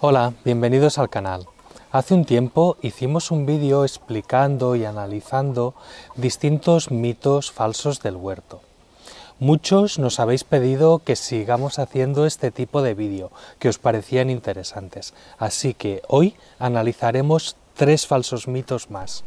Hola, bienvenidos al canal. Hace un tiempo hicimos un vídeo explicando y analizando distintos mitos falsos del huerto. Muchos nos habéis pedido que sigamos haciendo este tipo de vídeo, que os parecían interesantes, así que hoy analizaremos 3 falsos mitos más.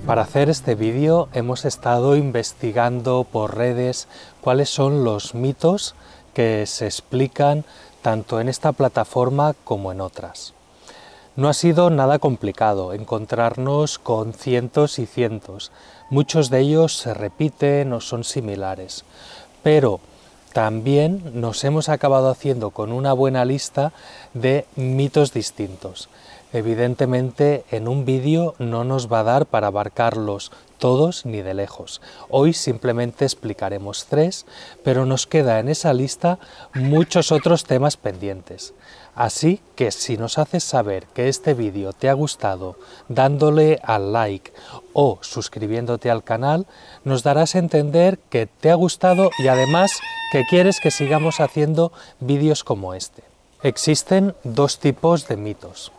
Para hacer este vídeo hemos estado investigando por redes cuáles son los mitos que se explican tanto en esta plataforma como en otras. No ha sido nada complicado encontrarnos con cientos y cientos. Muchos de ellos se repiten o son similares, pero también nos hemos acabado haciendo con una buena lista de mitos distintos. Evidentemente en un vídeo no nos va a dar para abarcarlos todos ni de lejos. Hoy simplemente explicaremos 3, pero nos queda en esa lista muchos otros temas pendientes. Así que si nos haces saber que este vídeo te ha gustado dándole al like o suscribiéndote al canal, nos darás a entender que te ha gustado y además que quieres que sigamos haciendo vídeos como este. Existen 2 tipos de mitos.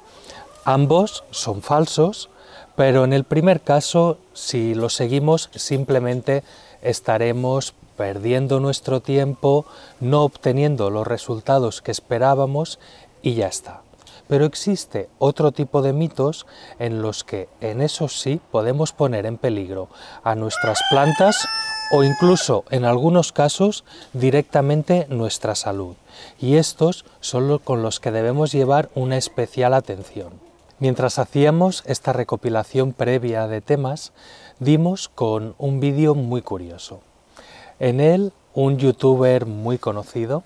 Ambos son falsos, pero en el primer caso, si lo seguimos, simplemente estaremos perdiendo nuestro tiempo, no obteniendo los resultados que esperábamos y ya está. Pero existe otro tipo de mitos en los que, en esos sí, podemos poner en peligro a nuestras plantas o incluso, en algunos casos, directamente nuestra salud. Y estos son los con los que debemos llevar una especial atención. Mientras hacíamos esta recopilación previa de temas, dimos con un vídeo muy curioso. En él, un youtuber muy conocido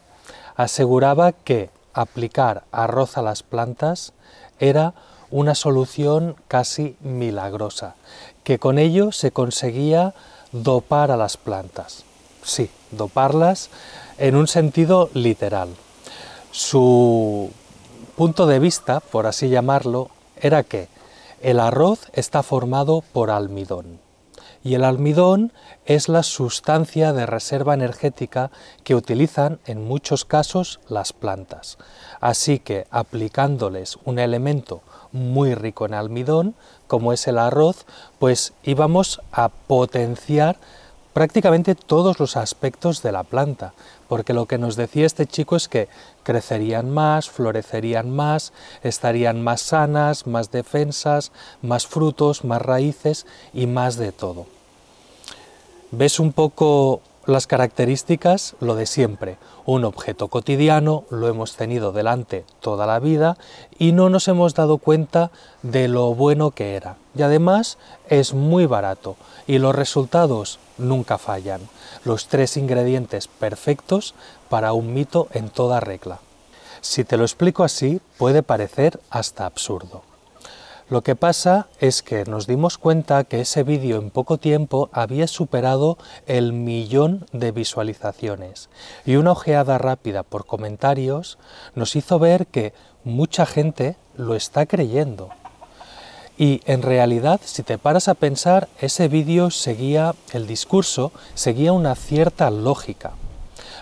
aseguraba que aplicar arroz a las plantas era una solución casi milagrosa, que con ello se conseguía dopar a las plantas. Sí, doparlas en un sentido literal. Su punto de vista, por así llamarlo, era que el arroz está formado por almidón y el almidón es la sustancia de reserva energética que utilizan en muchos casos las plantas. Así que aplicándoles un elemento muy rico en almidón, como es el arroz, pues íbamos a potenciar prácticamente todos los aspectos de la planta, porque lo que nos decía este chico es que crecerían más, florecerían más, estarían más sanas, más defensas, más frutos, más raíces y más de todo. ¿Ves un poco las características? Lo de siempre, un objeto cotidiano, lo hemos tenido delante toda la vida y no nos hemos dado cuenta de lo bueno que era. Y además es muy barato y los resultados nunca fallan. Los 3 ingredientes perfectos para un mito en toda regla. Si te lo explico así, puede parecer hasta absurdo. Lo que pasa es que nos dimos cuenta que ese vídeo en poco tiempo había superado el 1.000.000 de visualizaciones y una ojeada rápida por comentarios nos hizo ver que mucha gente lo está creyendo. Y en realidad, si te paras a pensar, ese vídeo seguía el discurso, seguía una cierta lógica.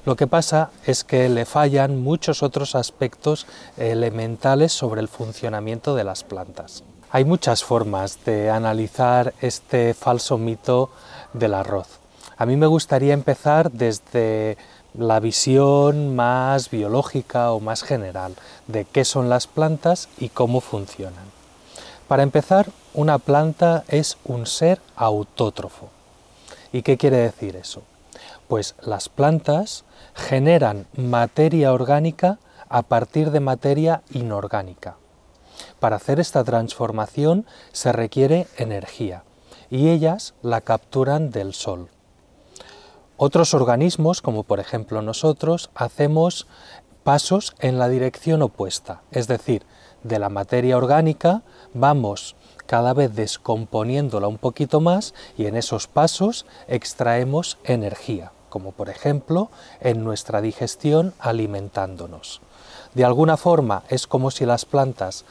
Lo que pasa es que le fallan muchos otros aspectos elementales sobre el funcionamiento de las plantas. Hay muchas formas de analizar este falso mito del arroz. A mí me gustaría empezar desde la visión más biológica o más general de qué son las plantas y cómo funcionan. Para empezar, una planta es un ser autótrofo. ¿Y qué quiere decir eso? Pues las plantas generan materia orgánica a partir de materia inorgánica. Para hacer esta transformación se requiere energía y ellas la capturan del sol. Otros organismos, como por ejemplo nosotros, hacemos pasos en la dirección opuesta, es decir, de la materia orgánica vamos cada vez descomponiéndola un poquito más y en esos pasos extraemos energía. como por ejemplo en nuestra digestión alimentándonos. De alguna forma es como si las plantas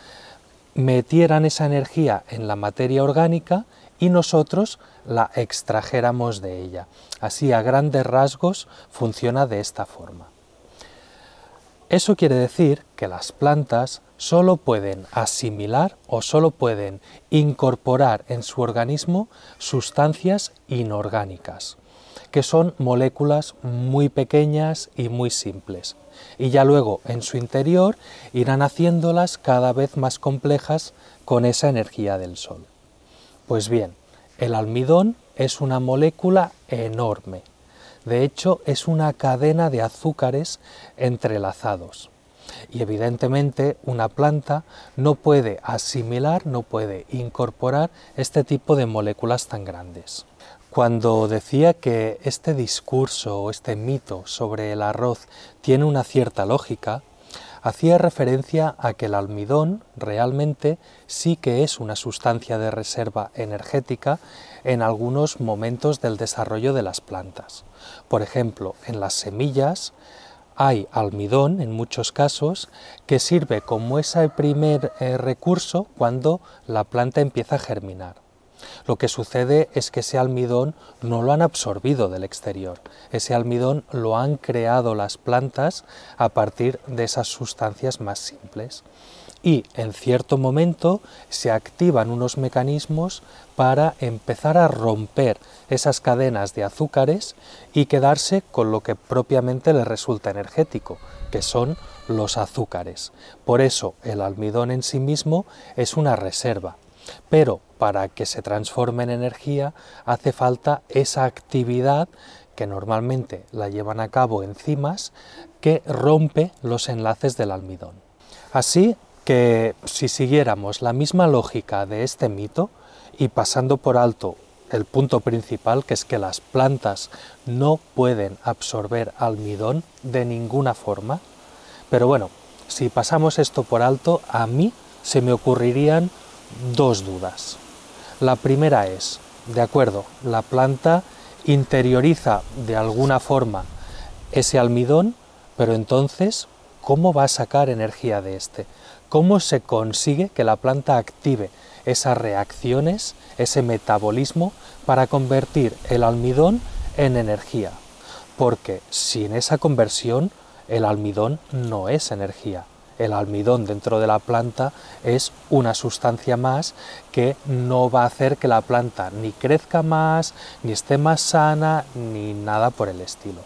metieran esa energía en la materia orgánica y nosotros la extrajéramos de ella. Así, a grandes rasgos, funciona de esta forma. Eso quiere decir que las plantas solo pueden asimilar o solo pueden incorporar en su organismo sustancias inorgánicas, que son moléculas muy pequeñas y muy simples, y ya luego en su interior irán haciéndolas cada vez más complejas con esa energía del sol. Pues bien, el almidón es una molécula enorme. De hecho, es una cadena de azúcares entrelazados. Y evidentemente una planta no puede asimilar, no puede incorporar este tipo de moléculas tan grandes. Cuando decía que este discurso o este mito sobre el arroz tiene una cierta lógica, hacía referencia a que el almidón realmente sí que es una sustancia de reserva energética en algunos momentos del desarrollo de las plantas. Por ejemplo, en las semillas hay almidón, en muchos casos, que sirve como ese primer recurso cuando la planta empieza a germinar. Lo que sucede es que ese almidón no lo han absorbido del exterior, ese almidón lo han creado las plantas a partir de esas sustancias más simples. Y en cierto momento se activan unos mecanismos para empezar a romper esas cadenas de azúcares y quedarse con lo que propiamente les resulta energético, que son los azúcares. Por eso el almidón en sí mismo es una reserva, pero para que se transforme en energía hace falta esa actividad que normalmente la llevan a cabo enzimas que rompe los enlaces del almidón. Así que si siguiéramos la misma lógica de este mito y pasando por alto el punto principal, que es que las plantas no pueden absorber almidón de ninguna forma, pero bueno, si pasamos esto por alto, a mí se me ocurrirían dos dudas. La primera es, de acuerdo, la planta interioriza de alguna forma ese almidón, pero entonces, ¿cómo va a sacar energía de este? ¿Cómo se consigue que la planta active esas reacciones, ese metabolismo, para convertir el almidón en energía? Porque sin esa conversión, el almidón no es energía. El almidón dentro de la planta es una sustancia más que no va a hacer que la planta ni crezca más, ni esté más sana, ni nada por el estilo.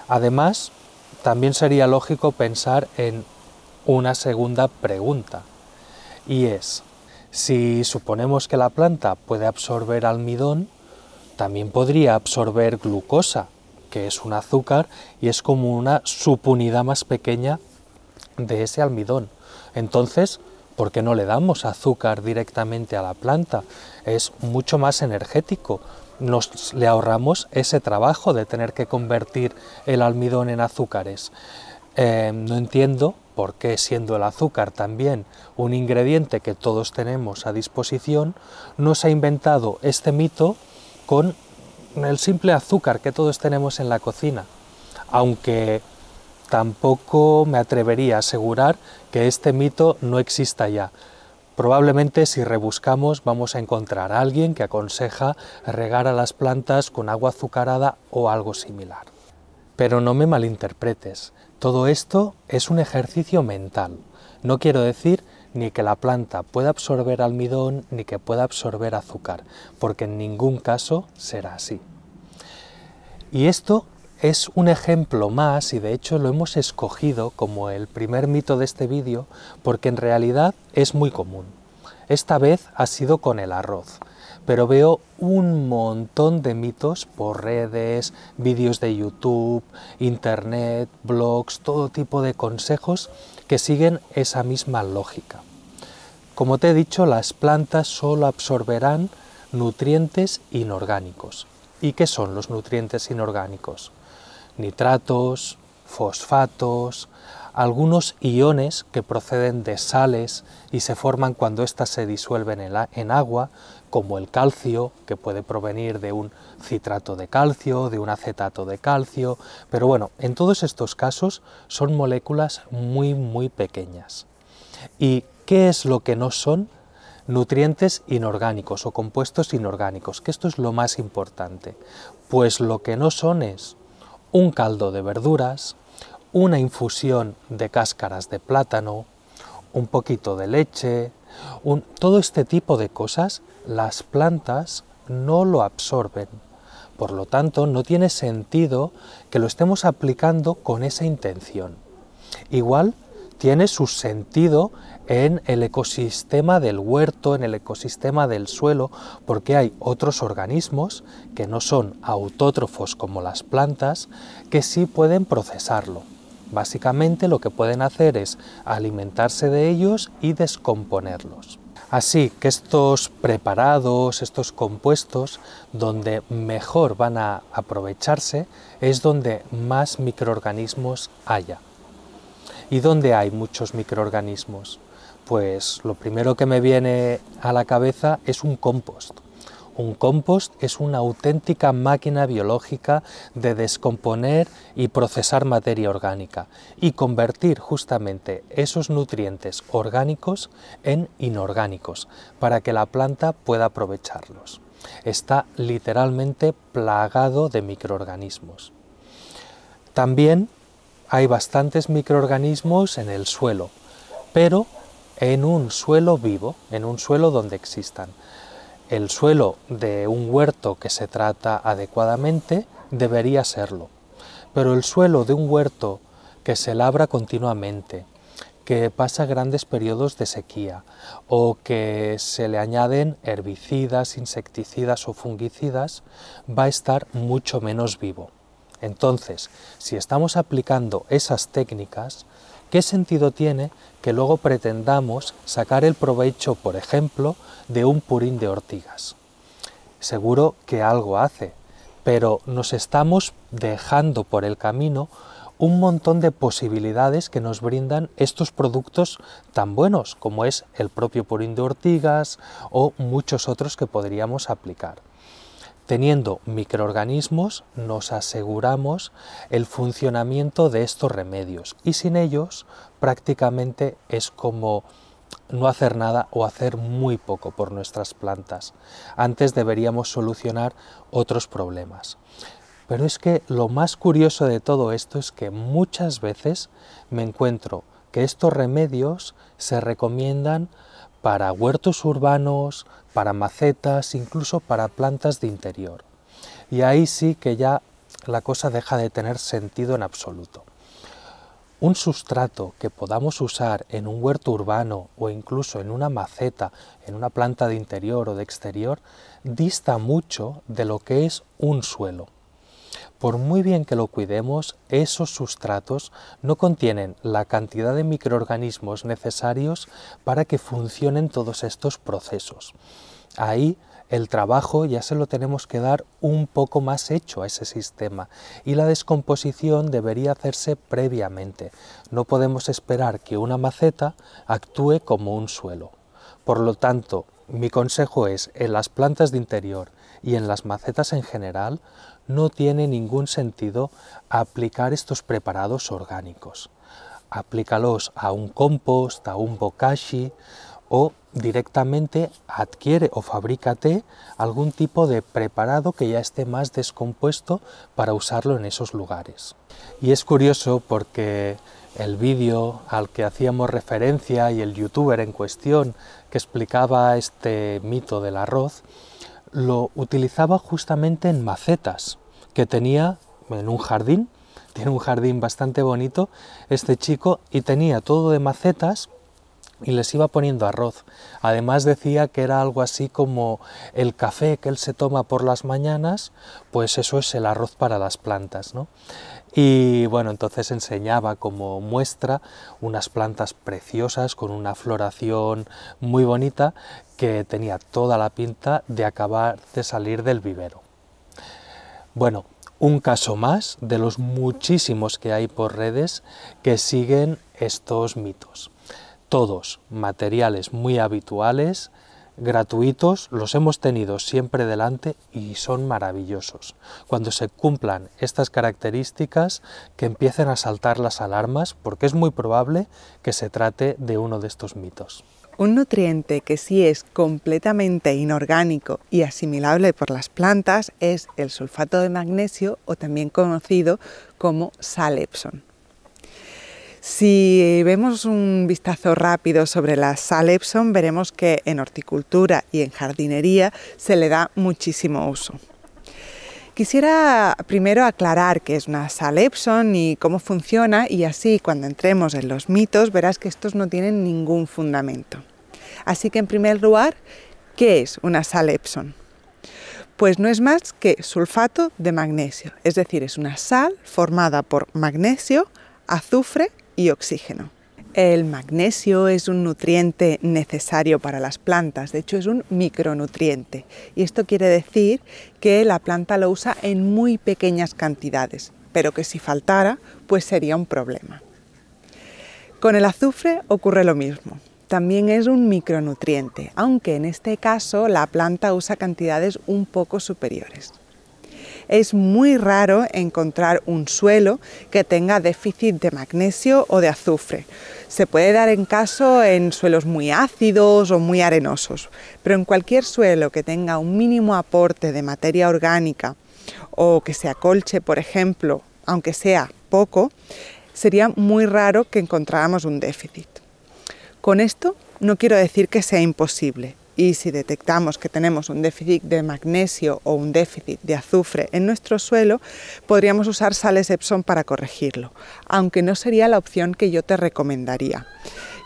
Además, también sería lógico pensar en una segunda pregunta, y es, si suponemos que la planta puede absorber almidón, también podría absorber glucosa, que es un azúcar y es como una subunidad más pequeña de ese almidón. Entonces, ¿por qué no le damos azúcar directamente a la planta? Es mucho más energético, le ahorramos ese trabajo de tener que convertir el almidón en azúcares. No entiendo por qué, siendo el azúcar también un ingrediente que todos tenemos a disposición, no se ha inventado este mito con el simple azúcar que todos tenemos en la cocina, aunque tampoco me atrevería a asegurar que este mito no exista ya. Probablemente si rebuscamos vamos a encontrar a alguien que aconseja regar a las plantas con agua azucarada o algo similar. Pero no me malinterpretes, todo esto es un ejercicio mental. No quiero decir ni que la planta pueda absorber almidón ni que pueda absorber azúcar, porque en ningún caso será así. Y esto es un ejemplo más, y de hecho lo hemos escogido como el primer mito de este vídeo, porque en realidad es muy común. Esta vez ha sido con el arroz, pero veo un montón de mitos por redes, vídeos de YouTube, internet, blogs, todo tipo de consejos que siguen esa misma lógica. Como te he dicho, las plantas solo absorberán nutrientes inorgánicos. ¿Y qué son los nutrientes inorgánicos? Nitratos, fosfatos, algunos iones que proceden de sales y se forman cuando éstas se disuelven en agua, como el calcio, que puede provenir de un citrato de calcio, de un acetato de calcio, pero bueno, en todos estos casos son moléculas muy pequeñas. ¿Y qué es lo que no son? Nutrientes inorgánicos o compuestos inorgánicos, que esto es lo más importante. Pues lo que no son es un caldo de verduras, una infusión de cáscaras de plátano, un poquito de leche, todo este tipo de cosas las plantas no lo absorben. Por lo tanto, no tiene sentido que lo estemos aplicando con esa intención. Igual tiene su sentido en el ecosistema del huerto, en el ecosistema del suelo, porque hay otros organismos que no son autótrofos como las plantas, que sí pueden procesarlo. Básicamente lo que pueden hacer es alimentarse de ellos y descomponerlos. Así que estos preparados, estos compuestos, donde mejor van a aprovecharse es donde más microorganismos haya. ¿Y dónde hay muchos microorganismos? Pues lo primero que me viene a la cabeza es un compost. Un compost es una auténtica máquina biológica de descomponer y procesar materia orgánica y convertir justamente esos nutrientes orgánicos en inorgánicos para que la planta pueda aprovecharlos. Está literalmente plagado de microorganismos. También hay bastantes microorganismos en el suelo, pero en un suelo vivo, en un suelo donde existan. El suelo de un huerto que se trata adecuadamente debería serlo, pero el suelo de un huerto que se labra continuamente, que pasa grandes periodos de sequía o que se le añaden herbicidas, insecticidas o fungicidas, va a estar mucho menos vivo. Entonces, si estamos aplicando esas técnicas, ¿qué sentido tiene que luego pretendamos sacar el provecho, por ejemplo, de un purín de ortigas? Seguro que algo hace, pero nos estamos dejando por el camino un montón de posibilidades que nos brindan estos productos tan buenos como es el propio purín de ortigas o muchos otros que podríamos aplicar. Teniendo microorganismos nos aseguramos el funcionamiento de estos remedios y sin ellos prácticamente es como no hacer nada o hacer muy poco por nuestras plantas. Antes deberíamos solucionar otros problemas. Pero es que lo más curioso de todo esto es que muchas veces me encuentro que estos remedios se recomiendan para huertos urbanos, para macetas, incluso para plantas de interior. Y ahí sí que ya la cosa deja de tener sentido en absoluto. Un sustrato que podamos usar en un huerto urbano o incluso en una maceta, en una planta de interior o de exterior, dista mucho de lo que es un suelo. Por muy bien que lo cuidemos, esos sustratos no contienen la cantidad de microorganismos necesarios para que funcionen todos estos procesos. Ahí el trabajo ya se lo tenemos que dar un poco más hecho a ese sistema y la descomposición debería hacerse previamente. No podemos esperar que una maceta actúe como un suelo. Por lo tanto, mi consejo es, en las plantas de interior y en las macetas en general, no tiene ningún sentido aplicar estos preparados orgánicos. Aplícalos a un compost, a un bokashi o directamente adquiere o fabrícate algún tipo de preparado que ya esté más descompuesto para usarlo en esos lugares. Y es curioso porque el vídeo al que hacíamos referencia y el youtuber en cuestión que explicaba este mito del arroz, lo utilizaba justamente en macetas que tenía en un jardín. Tiene un jardín bastante bonito este chico y tenía todo de macetas y les iba poniendo arroz. Además decía que era algo así como el café que él se toma por las mañanas, pues eso es el arroz para las plantas, ¿no? Y bueno, entonces enseñaba como muestra unas plantas preciosas con una floración muy bonita que tenía toda la pinta de acabar de salir del vivero. Bueno, Un caso más de los muchísimos que hay por redes que siguen estos mitos. Todos materiales muy habituales, gratuitos, los hemos tenido siempre delante y son maravillosos. Cuando se cumplan estas características, que empiecen a saltar las alarmas, porque es muy probable que se trate de uno de estos mitos. Un nutriente que sí es completamente inorgánico y asimilable por las plantas es el sulfato de magnesio, o también conocido como sal Epsom. Si vemos un vistazo rápido sobre la sal Epsom, veremos que en horticultura y en jardinería se le da muchísimo uso. Quisiera primero aclarar qué es una sal Epsom y cómo funciona, y así cuando entremos en los mitos verás que estos no tienen ningún fundamento. Así que en primer lugar, ¿qué es una sal Epsom? Pues no es más que sulfato de magnesio, es decir, es una sal formada por magnesio, azufre y oxígeno. El magnesio es un nutriente necesario para las plantas, de hecho es un micronutriente, y esto quiere decir que la planta lo usa en muy pequeñas cantidades, pero que si faltara, pues sería un problema. Con el azufre ocurre lo mismo, también es un micronutriente, aunque en este caso la planta usa cantidades un poco superiores. Es muy raro encontrar un suelo que tenga déficit de magnesio o de azufre. Se puede dar en suelos muy ácidos o muy arenosos, pero en cualquier suelo que tenga un mínimo aporte de materia orgánica o que se acolche, por ejemplo, aunque sea poco, sería muy raro que encontráramos un déficit. Con esto no quiero decir que sea imposible. Y si detectamos que tenemos un déficit de magnesio o un déficit de azufre en nuestro suelo, podríamos usar sales Epsom para corregirlo, aunque no sería la opción que yo te recomendaría.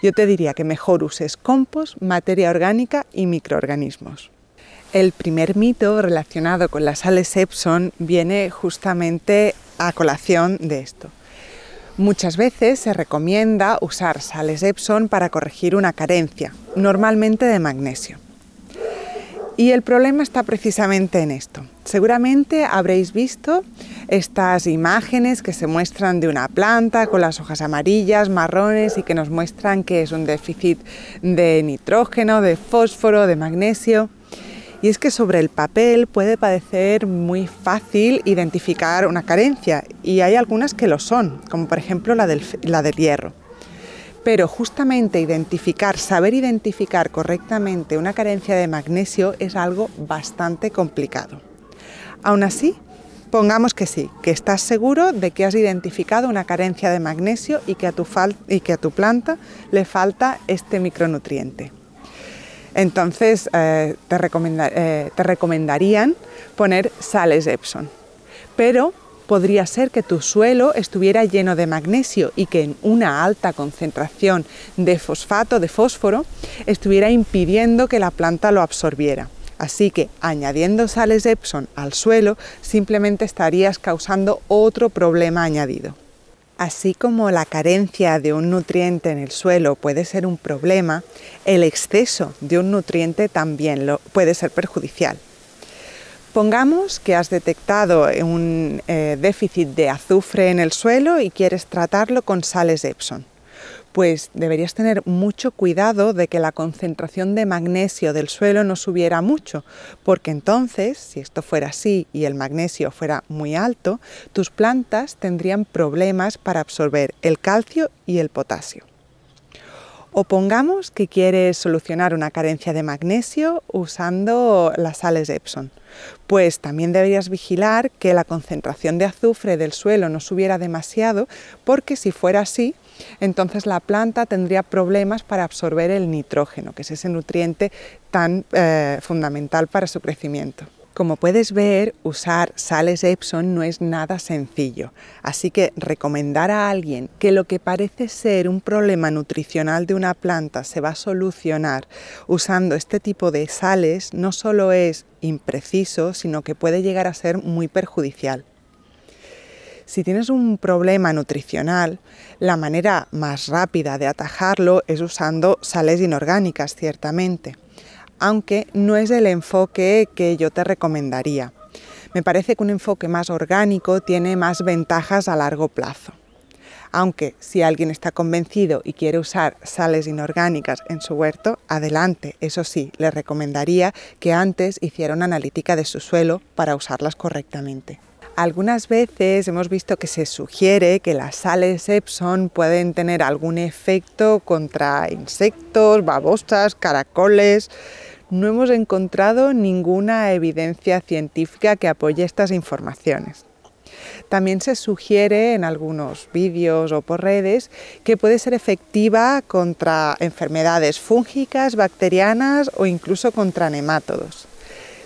Yo te diría que mejor uses compost, materia orgánica y microorganismos. El primer mito relacionado con las sales Epsom viene justamente a colación de esto. Muchas veces se recomienda usar sales Epsom para corregir una carencia, normalmente de magnesio. Y el problema está precisamente en esto. Seguramente habréis visto estas imágenes que se muestran de una planta con las hojas amarillas, marrones, y que nos muestran que es un déficit de nitrógeno, de fósforo, de magnesio. Y es que sobre el papel puede parecer muy fácil identificar una carencia, y hay algunas que lo son, como por ejemplo la del hierro. Pero justamente saber identificar correctamente una carencia de magnesio es algo bastante complicado. Aún así, pongamos que sí, que estás seguro de que has identificado una carencia de magnesio y que a tu planta le falta este micronutriente. Entonces te recomendarían poner sales Epsom, pero podría ser que tu suelo estuviera lleno de magnesio y que en una alta concentración de fósforo, estuviera impidiendo que la planta lo absorbiera. Así que añadiendo sales Epsom al suelo simplemente estarías causando otro problema añadido. Así como la carencia de un nutriente en el suelo puede ser un problema, el exceso de un nutriente también puede ser perjudicial. Pongamos que has detectado un déficit de azufre en el suelo y quieres tratarlo con sales Epsom. Pues deberías tener mucho cuidado de que la concentración de magnesio del suelo no subiera mucho, porque entonces, si esto fuera así y el magnesio fuera muy alto, tus plantas tendrían problemas para absorber el calcio y el potasio. O pongamos que quieres solucionar una carencia de magnesio usando las sales Epsom. Pues también deberías vigilar que la concentración de azufre del suelo no subiera demasiado, porque si fuera así, entonces la planta tendría problemas para absorber el nitrógeno, que es ese nutriente tan fundamental para su crecimiento. Como puedes ver, usar sales Epsom no es nada sencillo, así que recomendar a alguien que lo que parece ser un problema nutricional de una planta se va a solucionar usando este tipo de sales no solo es impreciso, sino que puede llegar a ser muy perjudicial. Si tienes un problema nutricional, la manera más rápida de atajarlo es usando sales inorgánicas, ciertamente, aunque no es el enfoque que yo te recomendaría. Me parece que un enfoque más orgánico tiene más ventajas a largo plazo. Aunque si alguien está convencido y quiere usar sales inorgánicas en su huerto, adelante. Eso sí, le recomendaría que antes hiciera una analítica de su suelo para usarlas correctamente. Algunas veces hemos visto que se sugiere que las sales Epsom pueden tener algún efecto contra insectos, babosas, caracoles. No hemos encontrado ninguna evidencia científica que apoye estas informaciones. También se sugiere en algunos vídeos o por redes que puede ser efectiva contra enfermedades fúngicas, bacterianas o incluso contra nemátodos.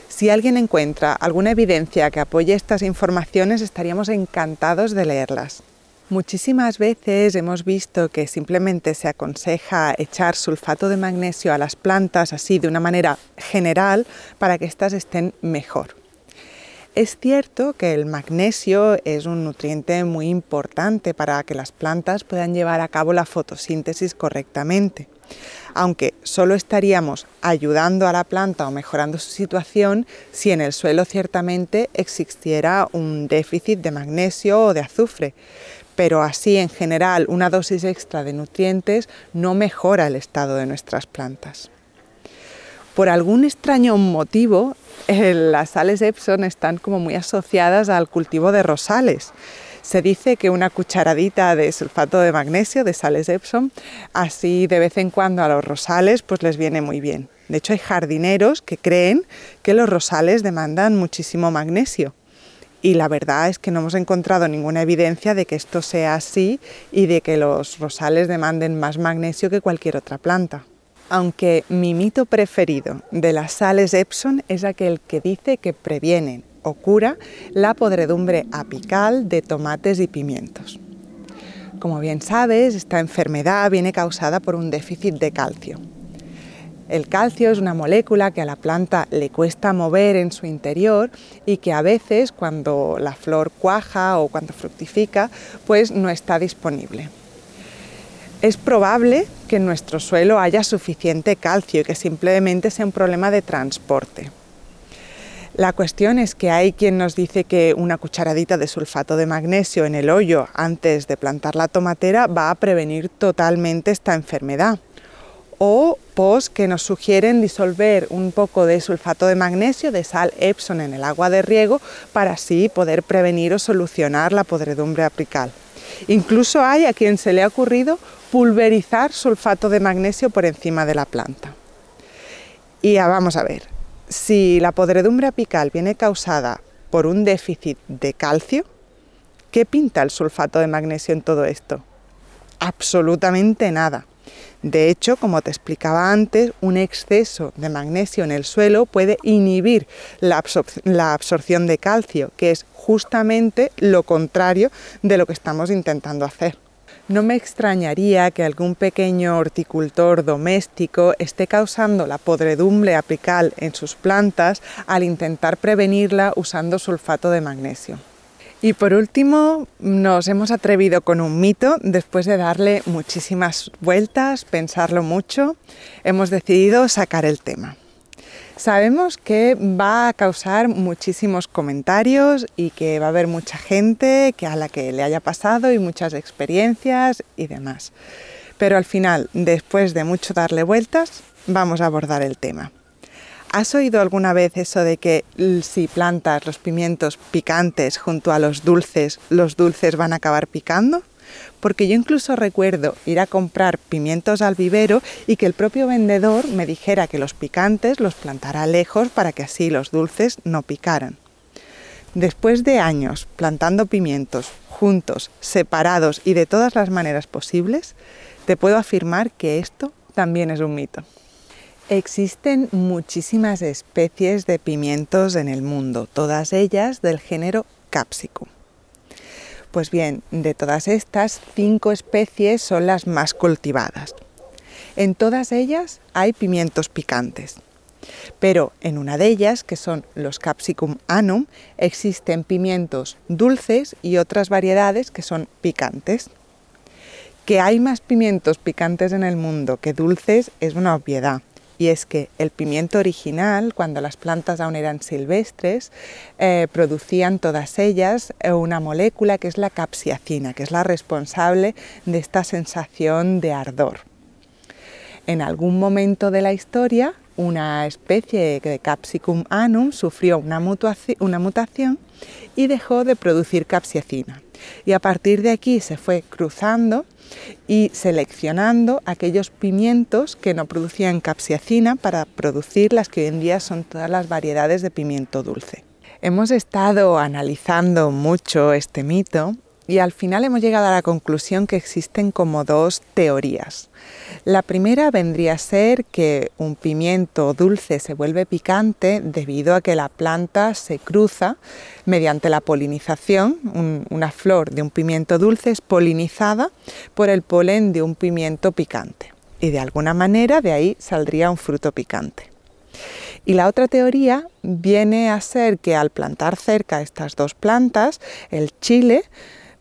Si alguien encuentra alguna evidencia que apoye estas informaciones, estaríamos encantados de leerlas. Muchísimas veces hemos visto que simplemente se aconseja echar sulfato de magnesio a las plantas así de una manera general para que éstas estén mejor. Es cierto que el magnesio es un nutriente muy importante para que las plantas puedan llevar a cabo la fotosíntesis correctamente. Aunque solo estaríamos ayudando a la planta o mejorando su situación si en el suelo ciertamente existiera un déficit de magnesio o de azufre. Pero así en general una dosis extra de nutrientes no mejora el estado de nuestras plantas. Por algún extraño motivo, las sales Epsom están como muy asociadas al cultivo de rosales. Se dice que una cucharadita de sulfato de magnesio, de sales Epsom, así de vez en cuando a los rosales pues les viene muy bien. De hecho hay jardineros que creen que los rosales demandan muchísimo magnesio. Y la verdad es que no hemos encontrado ninguna evidencia de que esto sea así y de que los rosales demanden más magnesio que cualquier otra planta. Aunque mi mito preferido de las sales Epsom es aquel que dice que previenen o cura la podredumbre apical de tomates y pimientos. Como bien sabes, esta enfermedad viene causada por un déficit de calcio. El calcio es una molécula que a la planta le cuesta mover en su interior y que a veces cuando la flor cuaja o cuando fructifica, pues no está disponible. Es probable que en nuestro suelo haya suficiente calcio y que simplemente sea un problema de transporte. La cuestión es que hay quien nos dice que una cucharadita de sulfato de magnesio en el hoyo antes de plantar la tomatera va a prevenir totalmente esta enfermedad. O que nos sugieren disolver un poco de sulfato de magnesio, de sal Epsom en el agua de riego para así poder prevenir o solucionar la podredumbre apical. Incluso hay a quien se le ha ocurrido pulverizar sulfato de magnesio por encima de la planta. Y vamos a ver, si la podredumbre apical viene causada por un déficit de calcio, ¿qué pinta el sulfato de magnesio en todo esto? Absolutamente nada. De hecho, como te explicaba antes, un exceso de magnesio en el suelo puede inhibir la absorción de calcio, que es justamente lo contrario de lo que estamos intentando hacer. No me extrañaría que algún pequeño horticultor doméstico esté causando la podredumbre apical en sus plantas al intentar prevenirla usando sulfato de magnesio. Y por último, nos hemos atrevido con un mito. Después de darle muchísimas vueltas, pensarlo mucho, hemos decidido sacar el tema. Sabemos que va a causar muchísimos comentarios y que va a haber mucha gente a la que le haya pasado y muchas experiencias y demás. Pero al final, después de mucho darle vueltas, vamos a abordar el tema. ¿Has oído alguna vez eso de que si plantas los pimientos picantes junto a los dulces van a acabar picando? Porque yo incluso recuerdo ir a comprar pimientos al vivero y que el propio vendedor me dijera que los picantes los plantara lejos para que así los dulces no picaran. Después de años plantando pimientos juntos, separados y de todas las maneras posibles, te puedo afirmar que esto también es un mito. Existen muchísimas especies de pimientos en el mundo, todas ellas del género Capsicum. Pues bien, de todas estas, 5 especies son las más cultivadas. En todas ellas hay pimientos picantes, pero en una de ellas, que son los Capsicum annuum, existen pimientos dulces y otras variedades que son picantes. Que hay más pimientos picantes en el mundo que dulces es una obviedad. y es que el pimiento original, cuando las plantas aún eran silvestres, producían todas ellas una molécula que es la capsaicina, que es la responsable de esta sensación de ardor. En algún momento de la historia, una especie de Capsicum annum sufrió una mutación y dejó de producir capsaicina. Y a partir de aquí se fue cruzando y seleccionando aquellos pimientos que no producían capsaicina para producir las que hoy en día son todas las variedades de pimiento dulce. Hemos estado analizando mucho este mito y al final hemos llegado a la conclusión que existen como dos teorías. La primera vendría a ser que un pimiento dulce se vuelve picante debido a que la planta se cruza mediante la polinización. Una flor de un pimiento dulce es polinizada por el polen de un pimiento picante y de alguna manera de ahí saldría un fruto picante. Y la otra teoría viene a ser que al plantar cerca estas dos plantas, el chile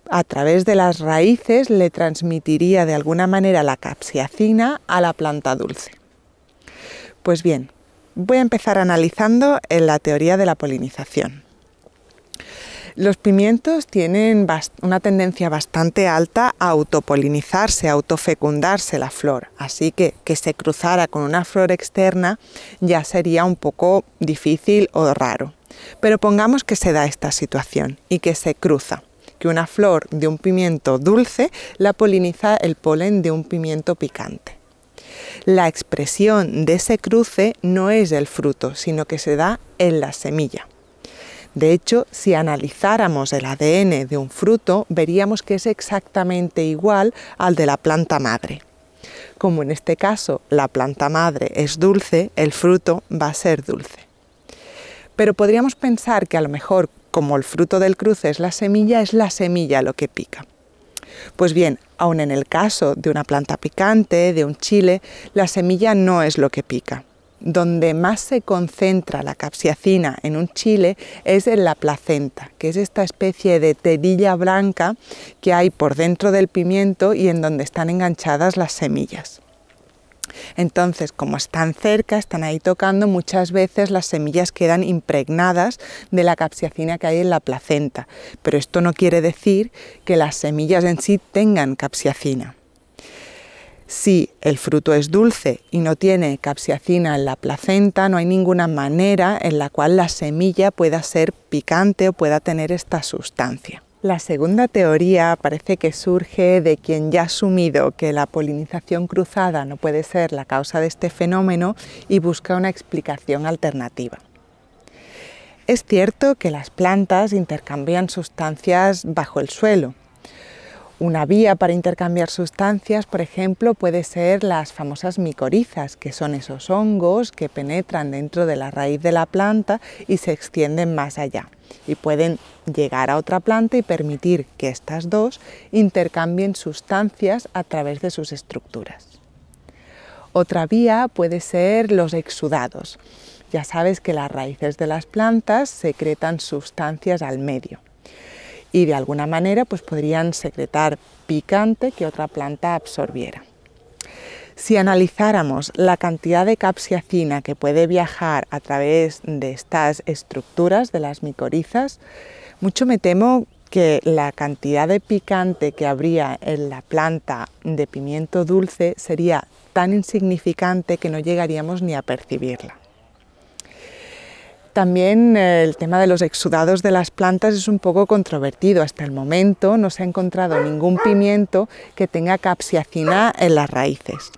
a través de las raíces le transmitiría de alguna manera la capsaicina a la planta dulce. Pues bien, voy a empezar analizando la teoría de la polinización. Los pimientos tienen una tendencia bastante alta a autopolinizarse, a autofecundarse la flor, así que se cruzara con una flor externa ya sería un poco difícil o raro. Pero pongamos que se da esta situación y que se cruza, que una flor de un pimiento dulce la poliniza el polen de un pimiento picante. La expresión de ese cruce no es el fruto, sino que se da en la semilla. De hecho, si analizáramos el ADN de un fruto, veríamos que es exactamente igual al de la planta madre. Como en este caso la planta madre es dulce, el fruto va a ser dulce. Pero podríamos pensar que a lo mejor, como el fruto del cruce es la semilla lo que pica. Pues bien, aun en el caso de una planta picante, de un chile, la semilla no es lo que pica. Donde más se concentra la capsaicina en un chile es en la placenta, que es esta especie de telilla blanca que hay por dentro del pimiento y en donde están enganchadas las semillas. Entonces, como están cerca, están ahí tocando, muchas veces las semillas quedan impregnadas de la capsaicina que hay en la placenta, pero esto no quiere decir que las semillas en sí tengan capsaicina. Si el fruto es dulce y no tiene capsaicina en la placenta, no hay ninguna manera en la cual la semilla pueda ser picante o pueda tener esta sustancia. La segunda teoría parece que surge de quien ya ha asumido que la polinización cruzada no puede ser la causa de este fenómeno y busca una explicación alternativa. Es cierto que las plantas intercambian sustancias bajo el suelo. Una vía para intercambiar sustancias, por ejemplo, puede ser las famosas micorizas, que son esos hongos que penetran dentro de la raíz de la planta y se extienden más allá. Y pueden llegar a otra planta y permitir que estas dos intercambien sustancias a través de sus estructuras. Otra vía puede ser los exudados. Ya sabes que las raíces de las plantas secretan sustancias al medio y de alguna manera pues podrían secretar picante que otra planta absorbiera. Si analizáramos la cantidad de capsaicina que puede viajar a través de estas estructuras de las micorizas, mucho me temo que la cantidad de picante que habría en la planta de pimiento dulce sería tan insignificante que no llegaríamos ni a percibirla. También el tema de los exudados de las plantas es un poco controvertido. Hasta el momento no se ha encontrado ningún pimiento que tenga capsaicina en las raíces.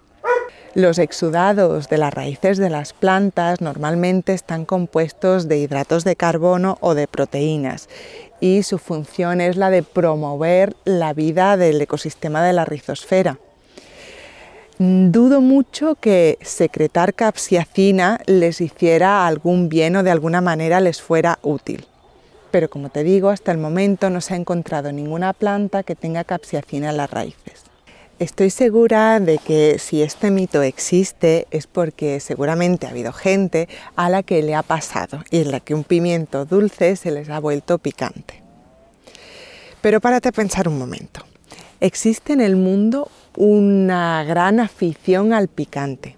Los exudados de las raíces de las plantas normalmente están compuestos de hidratos de carbono o de proteínas y su función es la de promover la vida del ecosistema de la rizosfera. Dudo mucho que secretar capsaicina les hiciera algún bien o de alguna manera les fuera útil. Pero como te digo, hasta el momento no se ha encontrado ninguna planta que tenga capsaicina en las raíces. Estoy segura de que si este mito existe es porque seguramente ha habido gente a la que le ha pasado y en la que un pimiento dulce se les ha vuelto picante. Pero párate a pensar un momento. Existe en el mundo una gran afición al picante.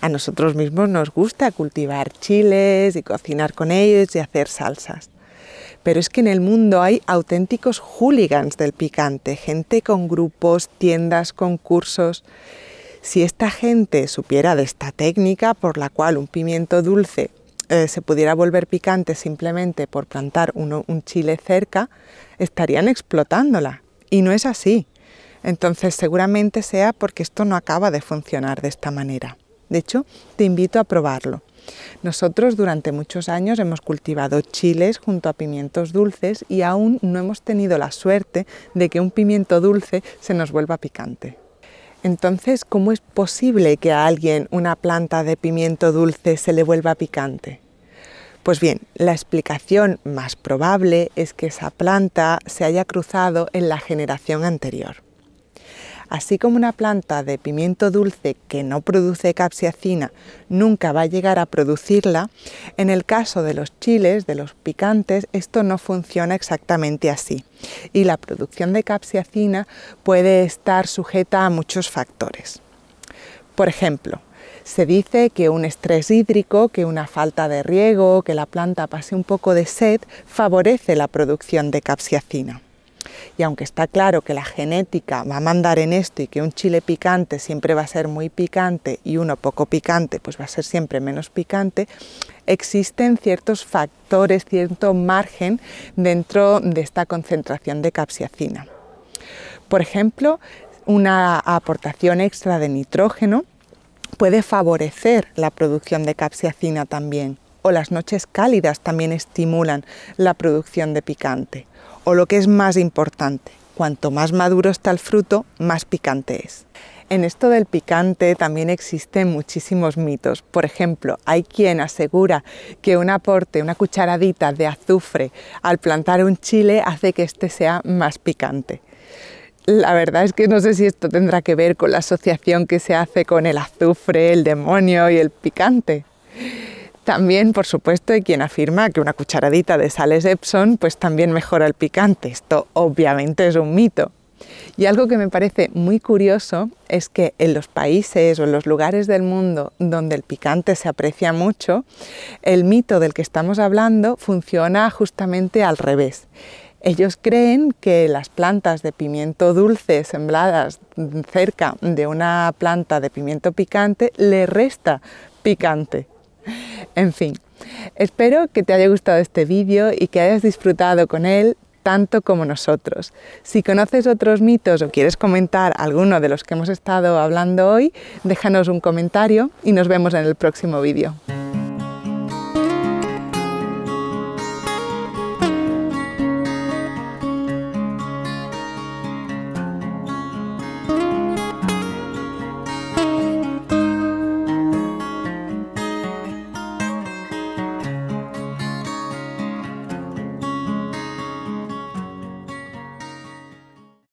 A nosotros mismos nos gusta cultivar chiles y cocinar con ellos y hacer salsas. Pero es que en el mundo hay auténticos hooligans del picante, gente con grupos, tiendas, concursos. Si esta gente supiera de esta técnica por la cual un pimiento dulce se pudiera volver picante simplemente por plantar un chile cerca, estarían explotándola. Y no es así. Entonces seguramente sea porque esto no acaba de funcionar de esta manera. De hecho, te invito a probarlo. Nosotros durante muchos años hemos cultivado chiles junto a pimientos dulces y aún no hemos tenido la suerte de que un pimiento dulce se nos vuelva picante. Entonces, ¿cómo es posible que a alguien una planta de pimiento dulce se le vuelva picante? Pues bien, la explicación más probable es que esa planta se haya cruzado en la generación anterior. Así como una planta de pimiento dulce que no produce capsaicina nunca va a llegar a producirla, en el caso de los chiles, de los picantes, esto no funciona exactamente así. Y la producción de capsaicina puede estar sujeta a muchos factores. Por ejemplo, se dice que un estrés hídrico, que una falta de riego, que la planta pase un poco de sed, favorece la producción de capsaicina. Y aunque está claro que la genética va a mandar en esto y que un chile picante siempre va a ser muy picante y uno poco picante pues va a ser siempre menos picante, existen ciertos factores, cierto margen dentro de esta concentración de capsaicina. Por ejemplo, una aportación extra de nitrógeno puede favorecer la producción de capsaicina también, o las noches cálidas también estimulan la producción de picante. O lo que es más importante, cuanto más maduro está el fruto, más picante es. En esto del picante también existen muchísimos mitos. Por ejemplo, hay quien asegura que un aporte, una cucharadita de azufre al plantar un chile hace que este sea más picante. La verdad es que no sé si esto tendrá que ver con la asociación que se hace con el azufre, el demonio y el picante. También, por supuesto, hay quien afirma que una cucharadita de sales Epsom pues también mejora el picante. Esto obviamente es un mito. Y algo que me parece muy curioso es que en los países o en los lugares del mundo donde el picante se aprecia mucho, el mito del que estamos hablando funciona justamente al revés. Ellos creen que las plantas de pimiento dulce sembradas cerca de una planta de pimiento picante le resta picante. En fin, espero que te haya gustado este vídeo y que hayas disfrutado con él tanto como nosotros. Si conoces otros mitos o quieres comentar alguno de los que hemos estado hablando hoy, déjanos un comentario y nos vemos en el próximo vídeo.